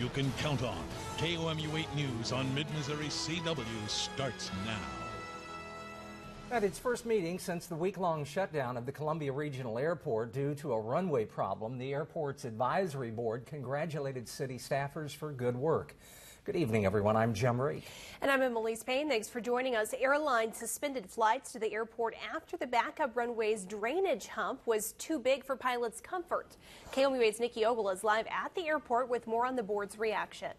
you can count on. KOMU 8 News on Mid-Missouri CW starts now. At its first meeting since the week-long shutdown of the Columbia Regional Airport due to a runway problem, the airport's advisory board congratulated city staffers for good work. Good evening, everyone. I'm Jim Reek. And I'm Elise. Thanks for joining us. Airlines suspended flights to the airport after the backup runway's drainage hump was too big for pilots' comfort. KOMU 8's Nikki Ogle is live at the airport with more on the board's reaction.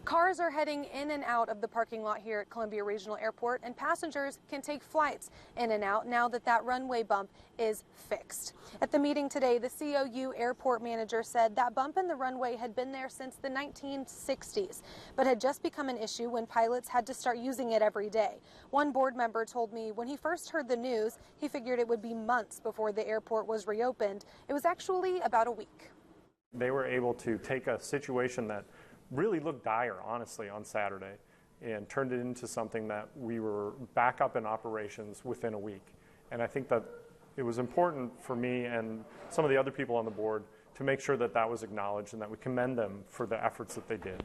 Cars are heading in and out of the parking lot here at Columbia Regional Airport, and passengers can take flights in and out now that that runway bump is fixed. At the meeting today, the COU airport manager said that bump in the runway had been there since the 1960s, but had just become an issue when pilots had to start using it every day. One board member told me when he first heard the news, he figured it would be months before the airport was reopened. It was actually about a week. They were able to take a situation that really looked dire, honestly, on Saturday, and turned it into something that we were back up in operations within a week. And I think that it was important for me and some of the other people on the board to make sure that that was acknowledged and that we commend them for the efforts that they did.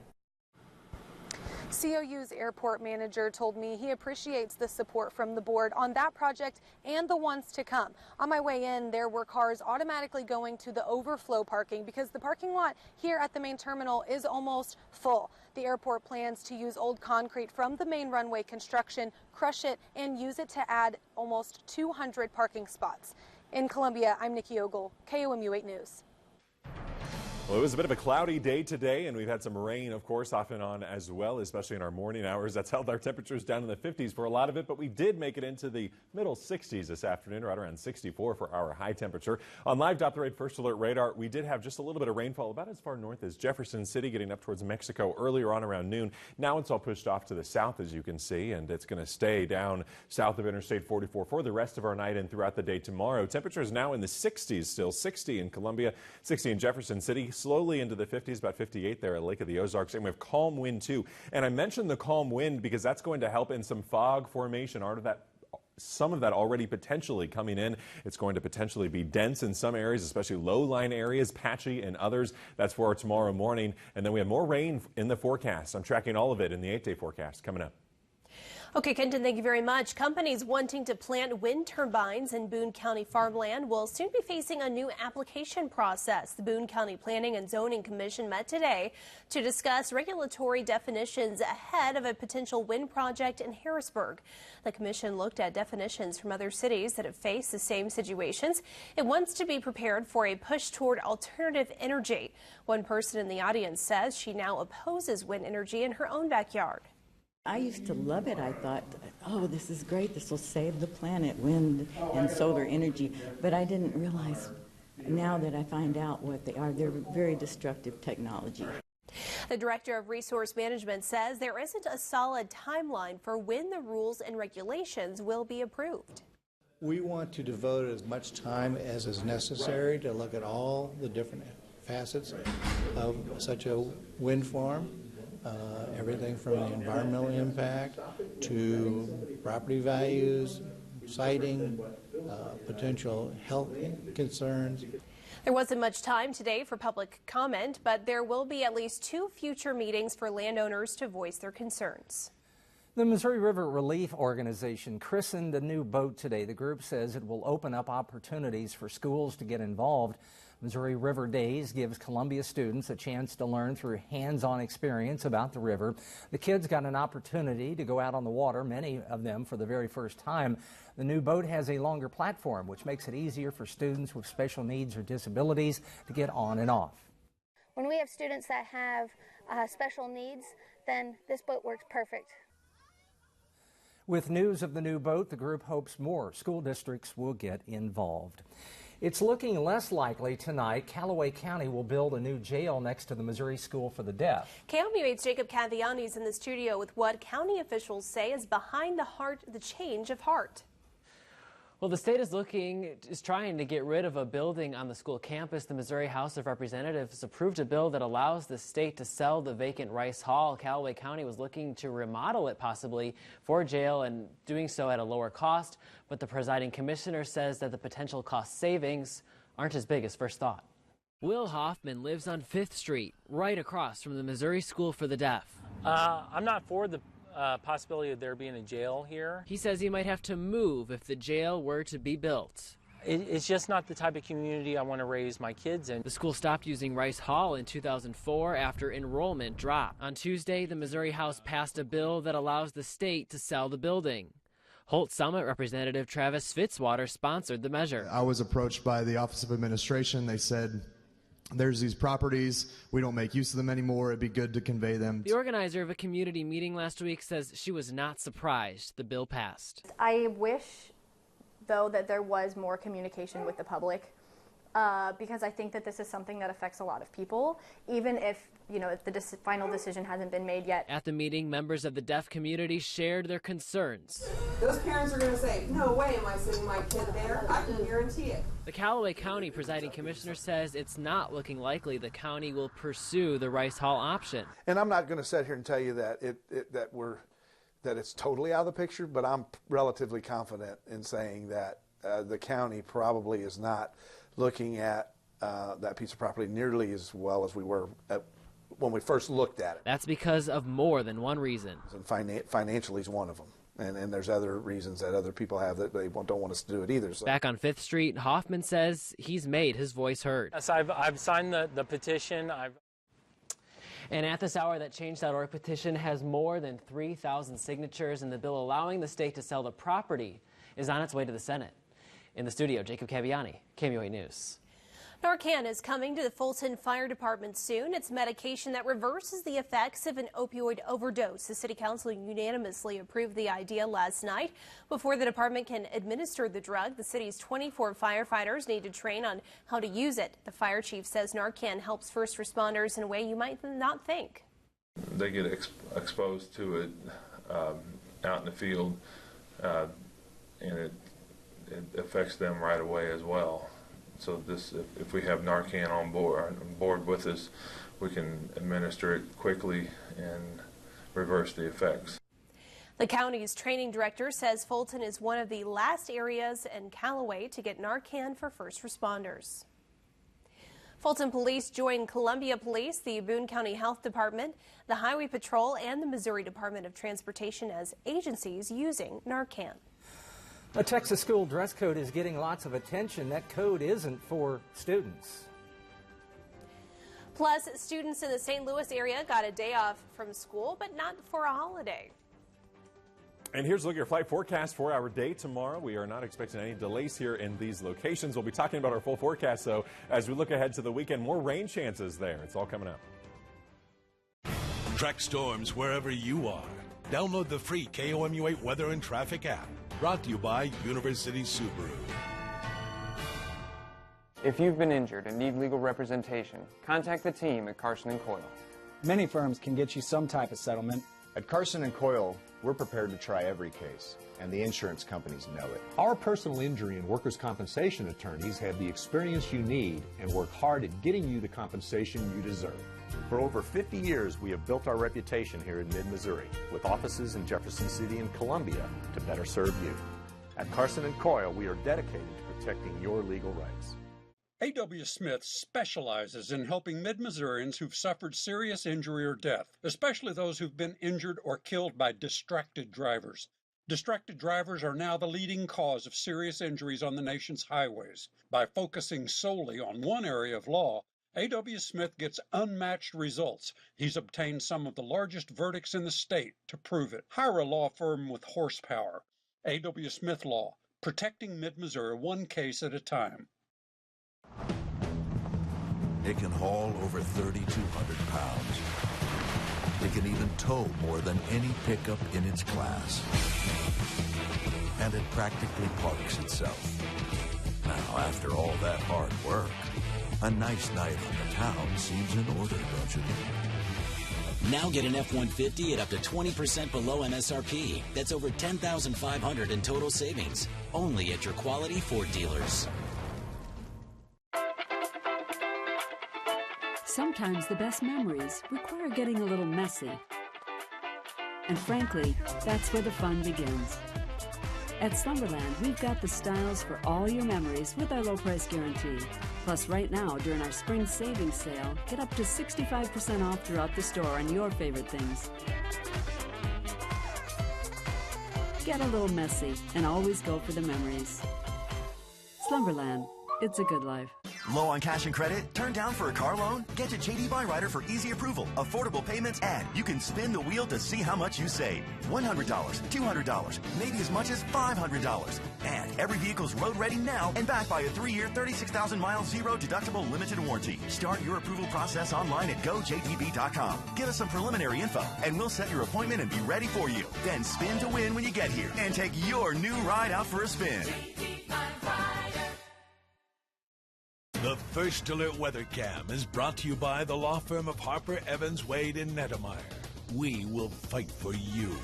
COU's airport manager told me he appreciates the support from the board on that project and the ones to come. On my way in, there were cars automatically going to the overflow parking because the parking lot here at the main terminal is almost full. The airport plans to use old concrete from the main runway construction, crush it, and use it to add almost 200 parking spots. In Columbia, I'm Nikki Ogle, KOMU 8 News. Well, it was a bit of a cloudy day today, and we've had some rain, of course, off and on as well, especially in our morning hours. That's held our temperatures down in the 50s for a lot of it, but we did make it into the middle 60s this afternoon, right around 64 for our high temperature. On live Doppler 8 First Alert radar, we did have just a little bit of rainfall about as far north as Jefferson City, getting up towards Mexico earlier on around noon. Now it's all pushed off to the south, as you can see, and it's going to stay down south of Interstate 44 for the rest of our night and throughout the day tomorrow. Temperatures now in the 60s, still 60 in Columbia, 60 in Jefferson City, slowly into the 50s, about 58 there at Lake of the Ozarks, and we have calm wind too. And I mentioned the calm wind because that's going to help in some fog formation. Some of that already potentially coming in. It's going to potentially be dense in some areas, especially low-lying areas, patchy in others. That's for tomorrow morning. And then we have more rain in the forecast. I'm tracking all of it in the 8-day forecast coming up. Okay, Kenton, thank you very much. Companies wanting to plant wind turbines in Boone County farmland will soon be facing a new application process. The Boone County Planning and Zoning Commission met today to discuss regulatory definitions ahead of a potential wind project in Harrisburg. The commission looked at definitions from other cities that have faced the same situations. It wants to be prepared for a push toward alternative energy. One person in the audience says she now opposes wind energy in her own backyard. I used to love it. I thought, oh, this is great. This will save the planet, wind and solar energy. But I didn't realize now that I find out what they are. They're very destructive technology. The Director of Resource Management says there isn't a solid timeline for when the rules and regulations will be approved. We want to devote as much time as is necessary to look at all the different facets of such a wind farm. Everything from the environmental impact to property values, siting, potential health concerns. There wasn't much time today for public comment, but there will be at least 2 future meetings for landowners to voice their concerns. The Missouri River Relief Organization christened a new boat today. The group says it will open up opportunities for schools to get involved. Missouri River Days gives Columbia students a chance to learn through hands-on experience about the river. The kids got an opportunity to go out on the water, many of them for the very first time. The new boat has a longer platform, which makes it easier for students with special needs or disabilities to get on and off. When we have students that have special needs, then this boat works perfect. With news of the new boat, the group hopes more school districts will get involved. It's looking less likely tonight Callaway County will build a new jail next to the Missouri School for the Deaf. KOMU 8's Jacob Cathiani is in the studio with what county officials say is behind the change of heart. Well, the state is trying to get rid of a building on the school campus. The Missouri House of Representatives approved a bill that allows the state to sell the vacant Rice Hall. Callaway County was looking to remodel it possibly for jail and doing so at a lower cost, but the presiding commissioner says that the potential cost savings aren't as big as first thought. Will Hoffman lives on 5th Street, right across from the Missouri School for the Deaf. I'm not for the possibility of there being a jail here. He says he might have to move if the jail were to be built. It's just not the type of community I want to raise my kids in. The school stopped using Rice Hall in 2004 after enrollment dropped. On Tuesday, the Missouri House passed a bill that allows the state to sell the building. Holt Summit Representative Travis Fitzwater sponsored the measure. I was approached by the Office of Administration. They said, there's these properties, we don't make use of them anymore, it'd be good to convey them. The organizer of a community meeting last week says she was not surprised the bill passed. I wish, though, that there was more communication with the public, because I think that this is something that affects a lot of people, even if, if the final decision hasn't been made yet. At the meeting, members of the deaf community shared their concerns. Those parents are going to say, no way am I sending my kid there. I can guarantee it. The Callaway County presiding commissioner says it's not looking likely the county will pursue the Rice Hall option. And I'm not going to sit here and tell you that that it's totally out of the picture, but I'm relatively confident in saying that the county probably is not looking at that piece of property nearly as well as we were when we first looked at it. That's because of more than one reason. And financially is one of them. And there's other reasons that other people have that they don't want us to do it either. So. Back on 5th Street, Hoffman says he's made his voice heard. Yes, I've signed the petition. And at this hour, that Change.org petition has more than 3,000 signatures, and the bill allowing the state to sell the property is on its way to the Senate. In the studio, Jacob Caviani, KMUA News. Narcan is coming to the Fulton Fire Department soon. It's medication that reverses the effects of an opioid overdose. The City Council unanimously approved the idea last night. Before the department can administer the drug, the city's 24 firefighters need to train on how to use it. The fire chief says Narcan helps first responders in a way you might not think. They get exposed to it out in the field, and it affects them right away as well. So if we have Narcan on board with us, we can administer it quickly and reverse the effects. The county's training director says Fulton is one of the last areas in Callaway to get Narcan for first responders. Fulton Police joined Columbia Police, the Boone County Health Department, the Highway Patrol, and the Missouri Department of Transportation as agencies using Narcan. A Texas school dress code is getting lots of attention. That code isn't for students. Plus, students in the St. Louis area got a day off from school, but not for a holiday. And here's a look at your flight forecast for our day tomorrow. We are not expecting any delays here in these locations. We'll be talking about our full forecast, though, as we look ahead to the weekend. More rain chances there. It's all coming up. Track storms wherever you are. Download the free KOMU8 Weather and Traffic app. Brought to you by University Subaru. If you've been injured and need legal representation, contact the team at Carson & Coyle. Many firms can get you some type of settlement. At Carson & Coyle, we're prepared to try every case, and the insurance companies know it. Our personal injury and workers' compensation attorneys have the experience you need and work hard at getting you the compensation you deserve. For over 50 years, we have built our reputation here in mid-Missouri, with offices in Jefferson City and Columbia to better serve you. At Carson & Coyle, we are dedicated to protecting your legal rights. A.W. Smith specializes in helping mid-Missourians who've suffered serious injury or death, especially those who've been injured or killed by distracted drivers. Distracted drivers are now the leading cause of serious injuries on the nation's highways. By focusing solely on one area of law, A.W. Smith gets unmatched results. He's obtained some of the largest verdicts in the state to prove it. Hire a law firm with horsepower. A.W. Smith Law, protecting mid-Missouri one case at a time. It can haul over 3,200 pounds. It can even tow more than any pickup in its class. And it practically parks itself. Now, after all that hard work, a nice night on the town seems in order, don't you think? Now get an F-150 at up to 20% below MSRP. That's over $10,500 in total savings. Only at your quality Ford dealers. Sometimes the best memories require getting a little messy. And frankly, that's where the fun begins. At Slumberland, we've got the styles for all your memories with our low price guarantee. Plus, right now, during our spring savings sale, get up to 65% off throughout the store on your favorite things. Get a little messy and always go for the memories. Slumberland, it's a good life. Low on cash and credit? Turn down for a car loan? Get to JD Byrider for easy approval, affordable payments, and you can spin the wheel to see how much you save. $100, $200, maybe as much as $500. And every vehicle's road ready now and backed by a 3-year, 36,000-mile, zero deductible limited warranty. Start your approval process online at gojdb.com. Give us some preliminary info, and we'll set your appointment and be ready for you. Then spin to win when you get here and take your new ride out for a spin. The First Alert Weather Cam is brought to you by the law firm of Harper, Evans, Wade, and Nettemeyer. We will fight for you.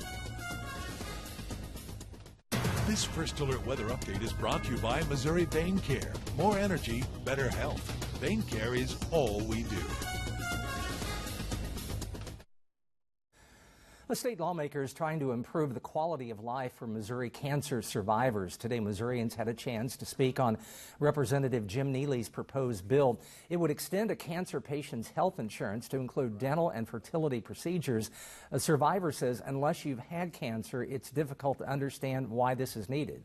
This First Alert Weather Update is brought to you by Missouri Vein Care. More energy, better health. Vein Care is all we do. The state lawmakers trying to improve the quality of life for Missouri cancer survivors. Today, Missourians had a chance to speak on Representative Jim Neely's proposed bill. It would extend a cancer patient's health insurance to include dental and fertility procedures. A survivor says unless you've had cancer, it's difficult to understand why this is needed.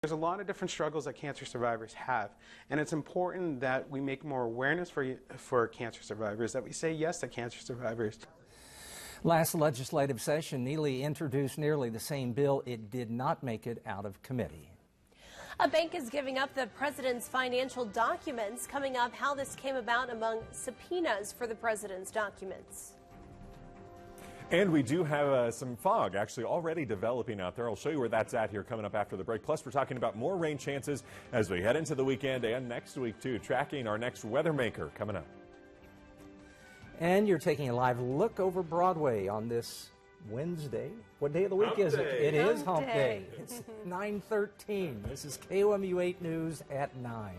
There's a lot of different struggles that cancer survivors have, and it's important that we make more awareness for cancer survivors, that we say yes to cancer survivors. Last legislative session, Neely introduced nearly the same bill. It did not make it out of committee. A bank is giving up the president's financial documents. Coming up, how this came about among subpoenas for the president's documents. And we do have some fog actually already developing out there. I'll show you where that's at here coming up after the break. Plus, we're talking about more rain chances as we head into the weekend and next week, too. Tracking our next weather maker coming up. And you're taking a live look over Broadway on this Wednesday. What day of the week Hump is it? Day. It is Hump Hump Day. Day. It's 9:13. This is KOMU 8 News at 9.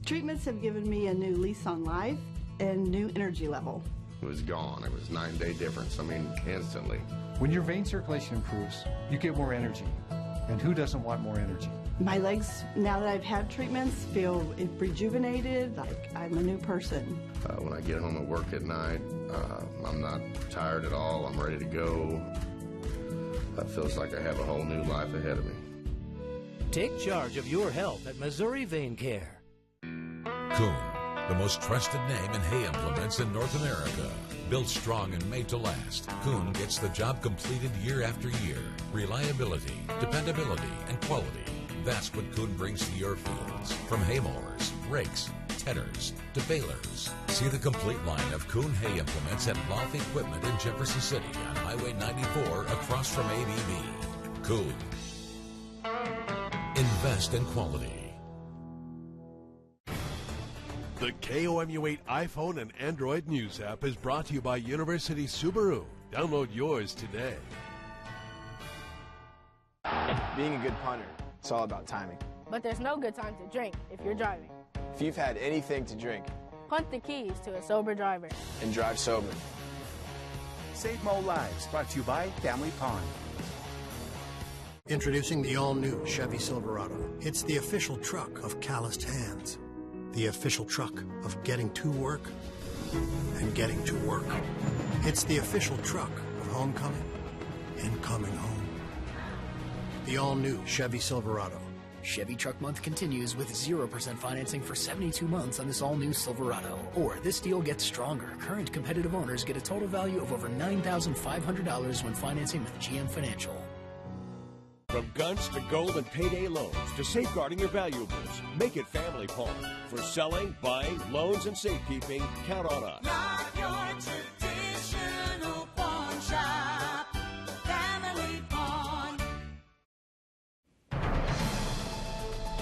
Treatments have given me a new lease on life and new energy level. It was gone. It was 9-day difference. I mean, instantly. When your vein circulation improves, you get more energy. And who doesn't want more energy? My legs, now that I've had treatments, feel rejuvenated, like I'm a new person. When I get home and work at night, I'm not tired at all. I'm ready to go. It feels like I have a whole new life ahead of me. Take charge of your health at Missouri Vein Care. Kuhn, the most trusted name in hay implements in North America. Built strong and made to last, Kuhn gets the job completed year after year. Reliability, dependability, and quality. That's what Kuhn brings to your fields. From hay mowers, rakes, tedders, to balers. See the complete line of Kuhn hay implements at Loft Equipment in Jefferson City on Highway 94 across from ABB. Kuhn. Invest in quality. The KOMU 8 iPhone and Android News app is brought to you by University Subaru. Download yours today. Being a good punter, it's all about timing. But there's no good time to drink if you're driving. If you've had anything to drink, Punt the keys to a sober driver. and drive sober. Save more lives, brought to you by Family Pond. Introducing the all-new Chevy Silverado. It's the official truck of calloused hands. The official truck of getting to work and getting to work. It's the official truck of homecoming and coming home. The all-new Chevy Silverado. Chevy Truck Month continues with 0% financing for 72 months on this all-new Silverado. Or this deal gets stronger. Current competitive owners get a total value of over $9,500 when financing with GM Financial. From guns to gold and payday loans to safeguarding your valuables, make it Family Pawn. For selling, buying, loans, and safekeeping, count on us. Not your traditional pawn shop, Family Pawn.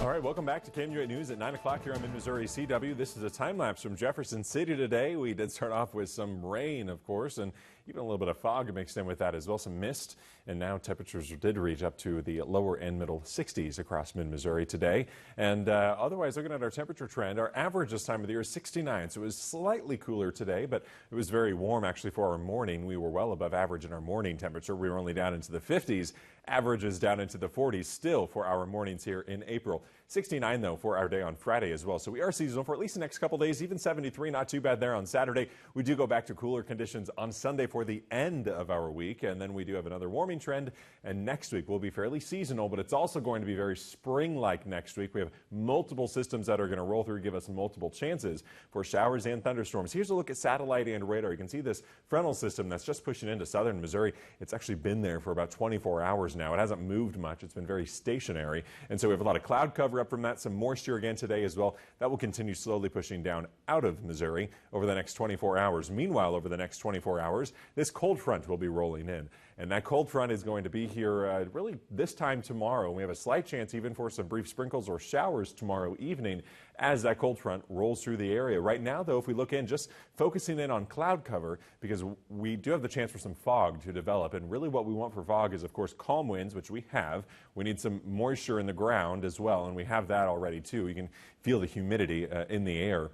All right, welcome back to KMUA News at 9 o'clock here on Mid-Missouri CW. This is a time-lapse from Jefferson City today. We did start off with some rain, of course, and even a little bit of fog mixed in with that as well, some mist. And now temperatures did reach up to the lower and middle 60s across mid-Missouri today. And otherwise, looking at our temperature trend, our average this time of the year is 69. So it was slightly cooler today, but it was very warm actually for our morning. We were well above average in our morning temperature. We were only down into the 50s. Average is down into the 40s still for our mornings here in April. 69, though, for our day on Friday as well. So we are seasonal for at least the next couple days. Even 73, not too bad there on Saturday. We do go back to cooler conditions on Sunday for the end of our week. And then we do have another warming trend. And next week will be fairly seasonal, but it's also going to be very spring-like next week. We have multiple systems that are going to roll through, give us multiple chances for showers and thunderstorms. Here's a look at satellite and radar. You can see this frontal system that's just pushing into southern Missouri. It's actually been there for about 24 hours now. It hasn't moved much. It's been very stationary. And so we have a lot of cloud cover up from that, some moisture again today as well. That will continue slowly pushing down out of Missouri over the next 24 hours. Meanwhile, over the next 24 hours, this cold front will be rolling in. And that cold front is going to be here really this time tomorrow. We have a slight chance even for some brief sprinkles or showers tomorrow evening as that cold front rolls through the area. Right now, though, if we look in, just focusing in on cloud cover, because we do have the chance for some fog to develop. And really what we want for fog is, of course, calm winds, which we have. We need some moisture in the ground as well, and we have that already, too. You can feel the humidity in the air.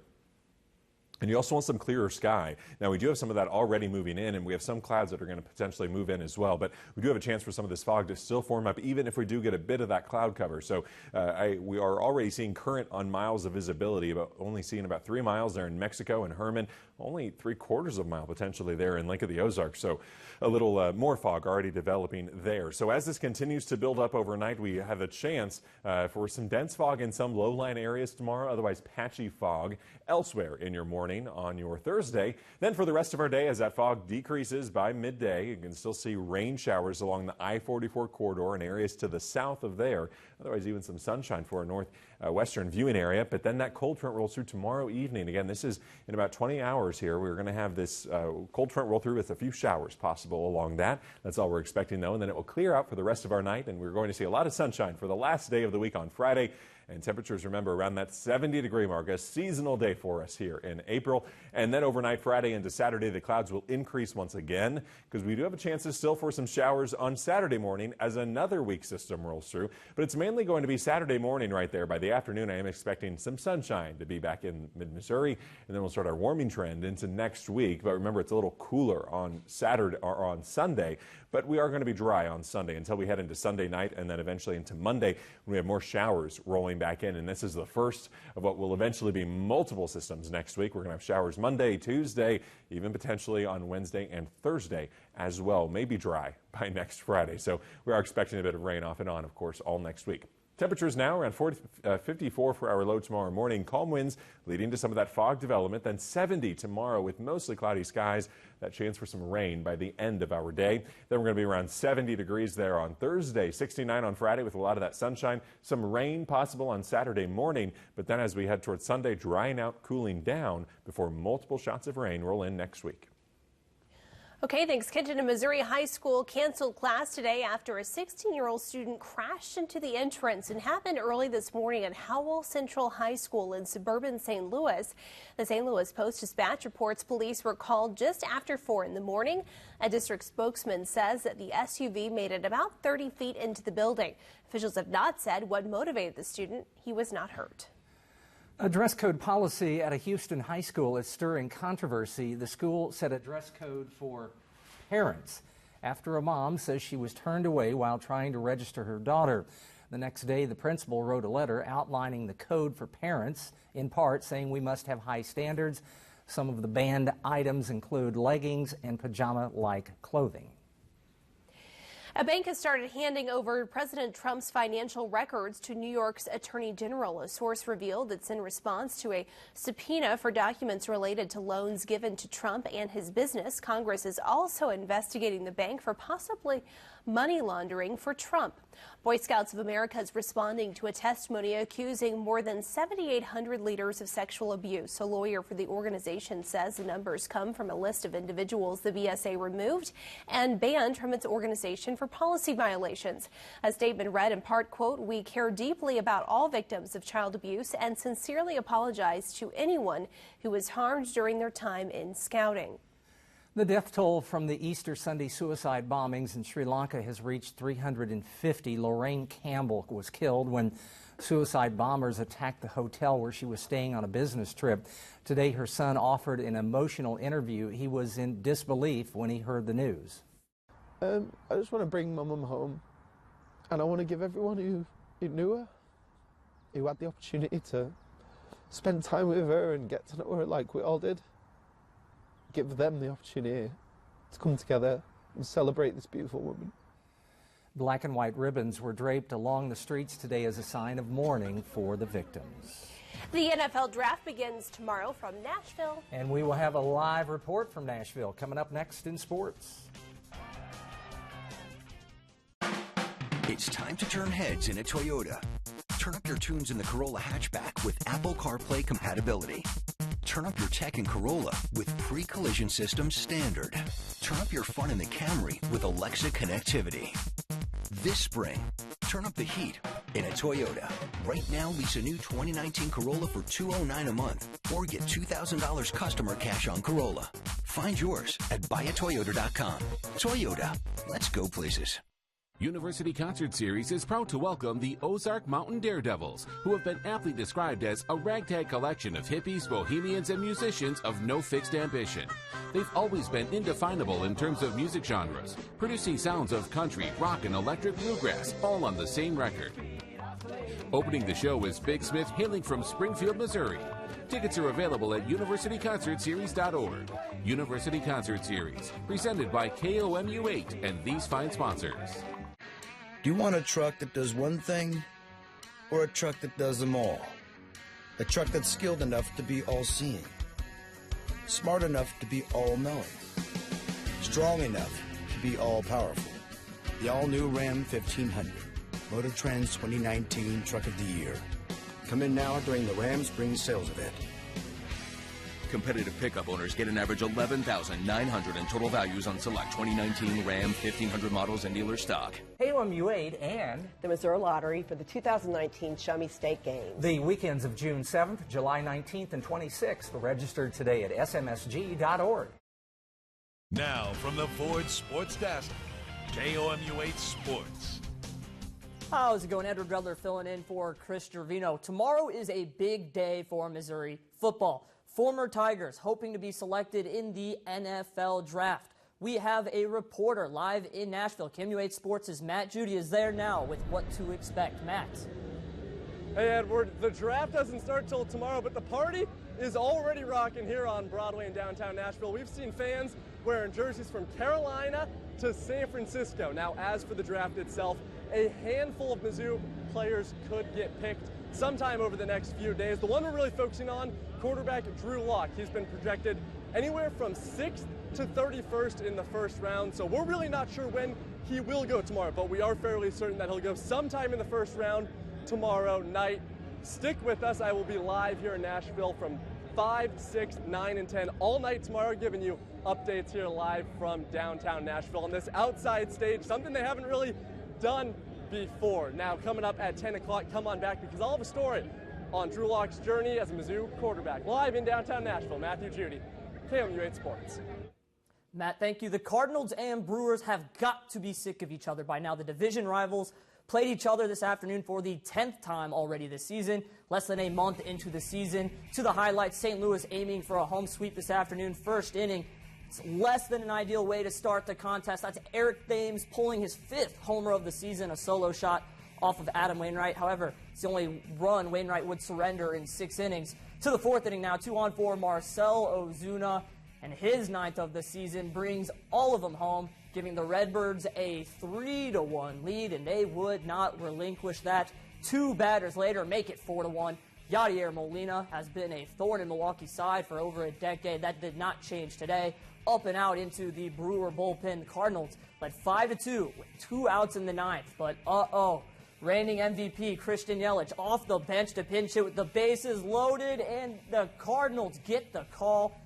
And you also want some clearer sky. Now, we do have some of that already moving in, and we have some clouds that are going to potentially move in as well. But we do have a chance for some of this fog to still form up, even if we do get a bit of that cloud cover. So we are already seeing current on miles of visibility, only seeing about 3 miles there in Mexico and Herman, only 3/4 of a mile potentially there in Lake of the Ozarks. So a little more fog already developing there. So as this continues to build up overnight, we have a chance for some dense fog in some low-lying areas tomorrow, otherwise patchy fog elsewhere in your morning on your Thursday. Then for the rest of our day, as that fog decreases by midday, you can still see rain showers along the I-44 corridor and areas to the south of there. Otherwise, even some sunshine for our northwestern viewing area. But then that cold front rolls through tomorrow evening. Again, this is in about 20 hours here. We're going to have this cold front roll through with a few showers possible along that. That's all we're expecting, though. And then it will clear out for the rest of our night. And we're going to see a lot of sunshine for the last day of the week on Friday. And temperatures, remember, around that 70-degree mark, a seasonal day for us here in April. And then overnight Friday into Saturday, the clouds will increase once again because we do have a chance still for some showers on Saturday morning as another weak system rolls through. But it's mainly going to be Saturday morning right there. By the afternoon, I am expecting some sunshine to be back in mid-Missouri. And then we'll start our warming trend into next week. But remember, it's a little cooler on Saturday or on Sunday. But we are going to be dry on Sunday until we head into Sunday night and then eventually into Monday when we have more showers rolling back in. And this is the first of what will eventually be multiple systems next week. We're going to have showers Monday, Tuesday, even potentially on Wednesday and Thursday as well. Maybe dry by next Friday. So we are expecting a bit of rain off and on, of course, all next week. Temperatures now around 54 for our low tomorrow morning. Calm winds leading to some of that fog development. Then 70 tomorrow with mostly cloudy skies. That chance for some rain by the end of our day. Then we're going to be around 70 degrees there on Thursday, 69 on Friday with a lot of that sunshine. Some rain possible on Saturday morning. But then as we head towards Sunday, drying out, cooling down before multiple shots of rain roll in next week. Okay, thanks. Kenton, a Missouri high school canceled class today after a 16-year-old student crashed into the entrance. It happened early this morning at Howell Central High School in suburban St. Louis. The St. Louis Post-Dispatch reports police were called just after 4 in the morning. A district spokesman says that the SUV made it about 30 feet into the building. Officials have not said what motivated the student. He was not hurt. A dress code policy at a Houston high school is stirring controversy. The school set a dress code for parents after a mom says she was turned away while trying to register her daughter. The next day, the principal wrote a letter outlining the code for parents, in part saying we must have high standards. Some of the banned items include leggings and pajama-like clothing. A bank has started handing over President Trump's financial records to New York's Attorney General. A source revealed it's in response to a subpoena for documents related to loans given to Trump and his business. Congress is also investigating the bank for possibly money laundering for Trump. Boy Scouts of America is responding to a testimony accusing more than 7,800 leaders of sexual abuse. A lawyer for the organization says the numbers come from a list of individuals the BSA removed and banned from its organization for policy violations. A statement read in part, quote, "We care deeply about all victims of child abuse and sincerely apologize to anyone who was harmed during their time in scouting." The death toll from the Easter Sunday suicide bombings in Sri Lanka has reached 350. Lorraine Campbell was killed when suicide bombers attacked the hotel where she was staying on a business trip. Today, her son offered an emotional interview. He was in disbelief when he heard the news. I just want to bring my mum home, and I want to give everyone who knew her, who had the opportunity to spend time with her and get to know her like we all did, give them the opportunity to come together and celebrate this beautiful woman. Black and white ribbons were draped along the streets today as a sign of mourning for the victims. The NFL draft begins tomorrow from Nashville. And we will have a live report from Nashville coming up next in sports. It's time to turn heads in a Toyota. Turn up your tunes in the Corolla hatchback with Apple CarPlay compatibility. Turn up your tech in Corolla with pre-collision system standard. Turn up your fun in the Camry with Alexa connectivity. This spring, turn up the heat in a Toyota. Right now, lease a new 2019 Corolla for $209 a month or get $2,000 customer cash on Corolla. Find yours at buyatoyota.com. Toyota, let's go places. University Concert Series is proud to welcome the Ozark Mountain Daredevils, who have been aptly described as a ragtag collection of hippies, bohemians, and musicians of no fixed ambition. They've always been indefinable in terms of music genres, producing sounds of country, rock, and electric bluegrass, all on the same record. Opening the show is Big Smith, hailing from Springfield, Missouri. Tickets are available at universityconcertseries.org. University Concert Series, presented by KOMU8 and these fine sponsors. Do you want a truck that does one thing or a truck that does them all? A truck that's skilled enough to be all-seeing, smart enough to be all-knowing, strong enough to be all-powerful. The all-new Ram 1500, Motor Trend's 2019 Truck of the Year. Come in now during the Ram Spring Sales Event. Competitive pickup owners get an average $11,900 in total values on select 2019 Ram 1500 models in dealer stock. KOMU8 and the Missouri Lottery for the 2019 Show Me State Games. The weekends of June 7th, July 19th, and 26th are registered today at smsg.org. Now from the Ford Sports Desk, KOMU8 Sports. How's it going? Edward Redler filling in for Chris Gervino. Tomorrow is a big day for Missouri football. Former Tigers hoping to be selected in the NFL draft. We have a reporter live in Nashville. KOMU8 Sports' Matt Judy is there now with what to expect. Matt. Hey, Edward. The draft doesn't start till tomorrow, but the party is already rocking here on Broadway in downtown Nashville. We've seen fans wearing jerseys from Carolina to San Francisco. Now, as for the draft itself, a handful of Mizzou players could get picked sometime over the next few days. The one we're really focusing on, quarterback Drew Lock. He's been projected anywhere from 6th to 31st in the first round, so we're really not sure when he will go tomorrow, but we are fairly certain that he'll go sometime in the first round tomorrow night. Stick with us. I will be live here in Nashville from 5, 6, 9, and 10 all night tomorrow, giving you updates here live from downtown Nashville on this outside stage, something they haven't really done before. Now, coming up at 10 o'clock, come on back because I'll have a story on Drew Lock's journey as a Mizzou quarterback. Live in downtown Nashville, Matthew Judy, KOMU8 Sports. Matt, thank you. The Cardinals and Brewers have got to be sick of each other by now. The division rivals played each other this afternoon for the 10th time already this season. Less than a month into the season. To the highlights, St. Louis aiming for a home sweep this afternoon. First inning. It's less than an ideal way to start the contest. That's Eric Thames pulling his 5th homer of the season, a solo shot off of Adam Wainwright. However, it's the only run Wainwright would surrender in 6 innings. To the 4th inning now, 2-on-4, Marcell Ozuna, and his 9th of the season brings all of them home, giving the Redbirds a 3-1 lead, and they would not relinquish that. 2 batters later make it 4-1. Yadier Molina has been a thorn in Milwaukee's side for over a decade. That did not change today. up and out into the Brewer bullpen. The Cardinals led 5-2 with 2 outs in the ninth. But reigning MVP Christian Yelich off the bench to pinch hit with the bases loaded, and the Cardinals get the call.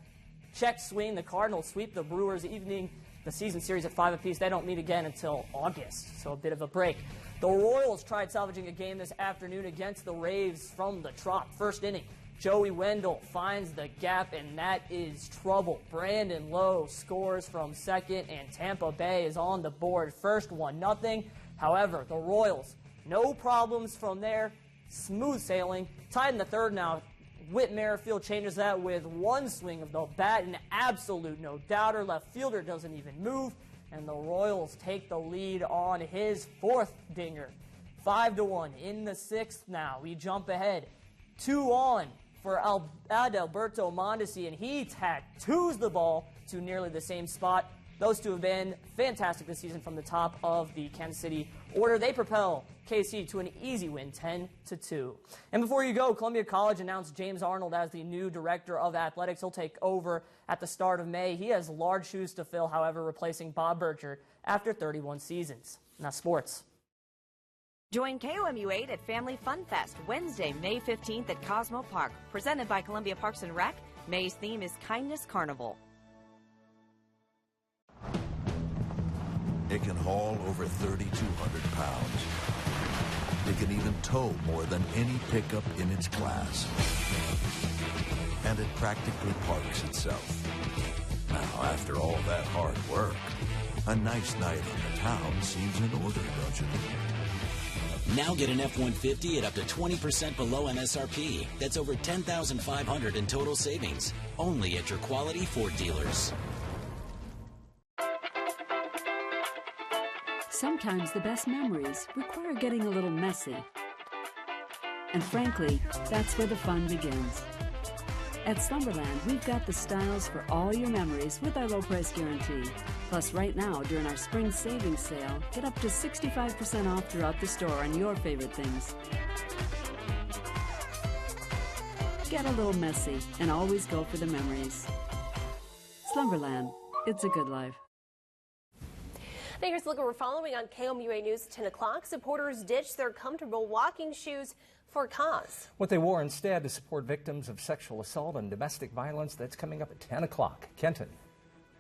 Check swing. The Cardinals sweep the Brewers, evening the season series at 5 apiece. They don't meet again until August, so a bit of a break. The Royals tried salvaging a game this afternoon against the Rays from the Trop. First inning, Joey Wendell finds the gap, and that is trouble. Brandon Lowe scores from second, and Tampa Bay is on the board. First 1-0. However, the Royals, no problems from there. Smooth sailing. Tied in the third now. Whit Merrifield changes that with one swing of the bat, an absolute no-doubter. Left fielder doesn't even move, and the Royals take the lead on his fourth dinger. 5-1 in the sixth now. We jump ahead. 2 on for Adalberto Mondesi, and he tattoos the ball to nearly the same spot. Those two have been fantastic this season from the top of the Kansas City order. They propel KC to an easy win, 10-2. And before you go, Columbia College announced James Arnold as the new director of athletics. He'll take over at the start of May. He has large shoes to fill, however, replacing Bob Burchard after 31 seasons. Now sports. Join KOMU8 at Family Fun Fest Wednesday, May 15th at Cosmo Park. Presented by Columbia Parks and Rec, May's theme is Kindness Carnival. It can haul over 3,200 pounds. It can even tow more than any pickup in its class. And it practically parks itself. Now, after all that hard work, a nice night on the town seems in order, don't you think? Now get an F-150 at up to 20% below MSRP. That's over $10,500 in total savings. Only at your quality Ford dealers. Sometimes the best memories require getting a little messy. And frankly, that's where the fun begins. At Slumberland, we've got the styles for all your memories with our low price guarantee. Plus, right now, during our spring savings sale, get up to 65% off throughout the store on your favorite things. Get a little messy and always go for the memories. Slumberland, it's a good life. Now here's a look at what we're following on KOMU8 News at 10 o'clock. Supporters ditched their comfortable walking shoes for a cause. What they wore instead to support victims of sexual assault and domestic violence. That's coming up at 10 o'clock. Kenton.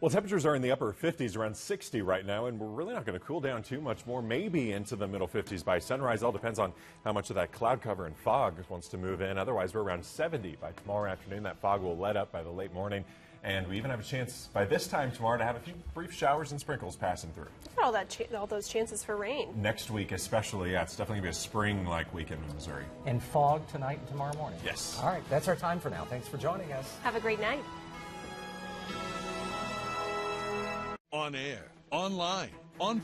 Well, temperatures are in the upper 50s, around 60 right now, and we're really not going to cool down too much more, maybe into the middle 50s by sunrise. All depends on how much of that cloud cover and fog wants to move in. Otherwise, we're around 70 by tomorrow afternoon. That fog will let up by the late morning. And we even have a chance by this time tomorrow to have a few brief showers and sprinkles passing through. Look at all those chances for rain. Next week especially, yeah, it's definitely going to be a spring-like weekend in Missouri. And fog tonight and tomorrow morning. Yes. All right, that's our time for now. Thanks for joining us. Have a great night. On air, online, on